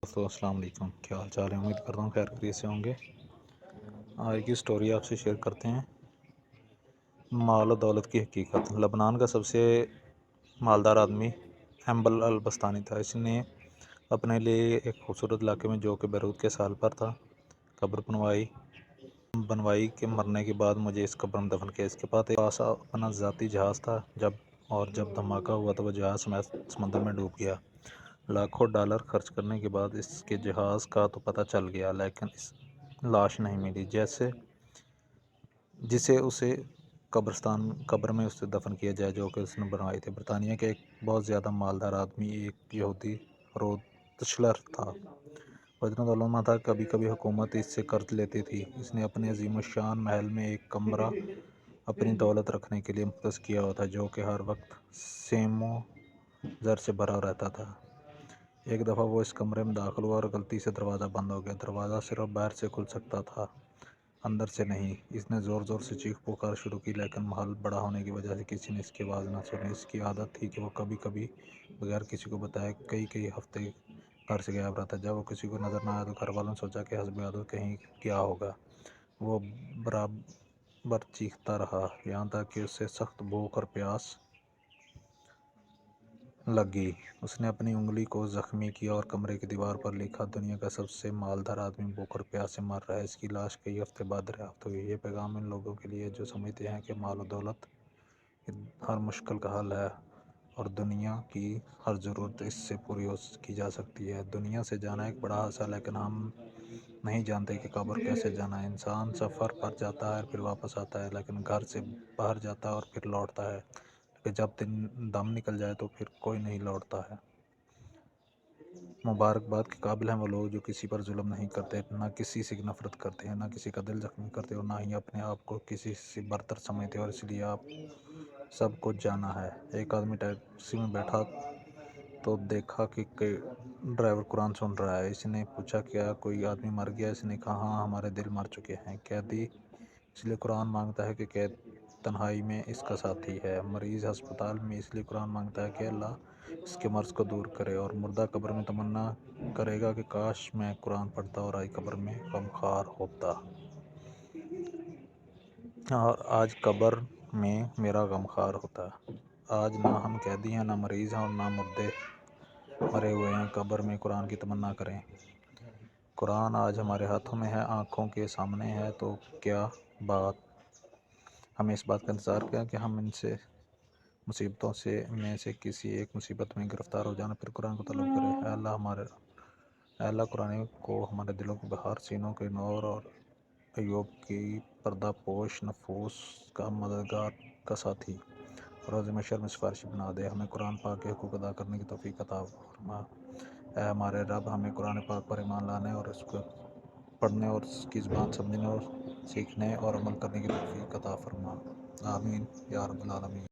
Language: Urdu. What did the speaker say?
دوستو السلام علیکم، کیا حال چال ہے؟ امید کرتا ہوں خیر خیریت سے ہوں گے۔ آج کی سٹوری آپ سے شیئر کرتے ہیں، مال و دولت کی حقیقت۔ لبنان کا سب سے مالدار آدمی ایمبل البستانی تھا۔ اس نے اپنے لیے ایک خوبصورت علاقے میں، جو کہ بیروت کے سال پر تھا، قبر بنوائی کہ مرنے کے بعد مجھے اس قبر میں دفن کیا۔ اس کے پاس اپنا ذاتی جہاز تھا، جب دھماکہ ہوا تو وہ جہاز سمندر میں ڈوب گیا۔ لاکھوں ڈالر خرچ کرنے کے بعد اس کے جہاز کا تو پتہ چل گیا، لیکن اس لاش نہیں ملی جسے اسے قبر میں اسے دفن کیا جائے، جو کہ اس نے بنوائی تھی۔ برطانیہ کے ایک بہت زیادہ مالدار آدمی ایک یہودی روتشلر تھا۔ وہ اتنا دولتمند تھا، کبھی کبھی حکومت اس سے قرض لیتی تھی۔ اس نے اپنے عظیم الشان محل میں ایک کمرہ اپنی دولت رکھنے کے لیے مختص کیا ہوا تھا، جو کہ ہر وقت سیم و زر سے بھرا رہتا تھا۔ ایک دفعہ وہ اس کمرے میں داخل ہوا اور غلطی سے دروازہ بند ہو گیا۔ دروازہ صرف باہر سے کھل سکتا تھا، اندر سے نہیں۔ اس نے زور زور سے چیخ پکار شروع کی، لیکن محل بڑا ہونے کی وجہ سے کسی نے اس کی آواز نہ سنی۔ اس کی عادت تھی کہ وہ کبھی کبھی بغیر کسی کو بتائے کئی ہفتے گھر سے غائب رہتا۔ جب وہ کسی کو نظر نہ آیا تو گھر والوں نے سوچا کہ حسب عادت کہیں گیا ہوگا۔ وہ برابر چیختا رہا، یہاں تک کہ اسے سخت بھوک اور پیاس لگی۔ اس نے اپنی انگلی کو زخمی کیا اور کمرے کی دیوار پر لکھا، دنیا کا سب سے مالدار آدمی بھوک اور پیاس سے مر رہا ہے۔ اس کی لاش کئی ہفتے بعد دریافت ہوئی۔ یہ پیغام ان لوگوں کے لیے جو سمجھتے ہیں کہ مال و دولت ہر مشکل کا حل ہے اور دنیا کی ہر ضرورت اس سے پوری کی جا سکتی ہے۔ دنیا سے جانا ایک بڑا حادثہ ہے، لیکن ہم نہیں جانتے کہ قبر کیسے جانا ہے۔ انسان سفر پر جاتا ہے، پھر واپس آتا ہے، لیکن گھر سے باہر جاتا ہے اور پھر لوٹتا ہے، لیکن جب دم نکل جائے تو پھر کوئی نہیں لوٹتا ہے۔ مبارکباد کے قابل ہیں وہ لوگ جو کسی پر ظلم نہیں کرتے، نہ کسی سے نفرت کرتے ہیں، نہ کسی کا دل زخمی کرتے اور نہ ہی اپنے آپ کو کسی سے برتر سمجھتے، اور اس لیے آپ سب کو جانا ہے۔ ایک آدمی ٹیکسی میں بیٹھا تو دیکھا کہ ڈرائیور قرآن سن رہا ہے۔ اس نے پوچھا، کیا کوئی آدمی مر گیا؟ اس نے کہا، ہاں، ہمارے دل مر چکے ہیں۔ قیدی اس لیے قرآن مانگتا ہے کہ قید تنہائی میں اس کا ساتھی ہے۔ مریض ہسپتال میں اس لیے قرآن مانگتا ہے کہ اللہ اس کے مرض کو دور کرے، اور مردہ قبر میں تمنا کرے گا کہ کاش میں قرآن پڑھتا اور آج قبر میں غمخوار ہوتا، اور آج قبر میں میرا غمخوار ہوتا۔ آج نہ ہم قیدی ہیں، نہ مریض ہیں اور نہ مرے ہوئے ہیں۔ قبر میں قرآن کی تمنا کریں۔ قرآن آج ہمارے ہاتھوں میں ہے، آنکھوں کے سامنے ہے، تو کیا ہمیں اس بات کا انتظار کیا کہ ہم ان سے مصیبتوں میں سے کسی ایک مصیبت میں گرفتار ہو جانا پھر قرآن کو طلب کریں۔ اے اللہ قرآن کو ہمارے دلوں کی بہار، سینوں کے نور اور ایوب کی پردہ پوش نفوس کا مددگار کا ساتھی روز محشر میں سفارشی بنا دے۔ ہمیں قرآن پاک کے حقوق ادا کرنے کی توفیق عطا فرما۔ اے ہمارے رب، ہمیں قرآن پاک پر ایمان لانے اور اس کو پڑھنے اور اس کی زبان سمجھنے اور سیکھنے اور عمل کرنے کی توفیق عطا فرما۔ آمین یا رب العالمین۔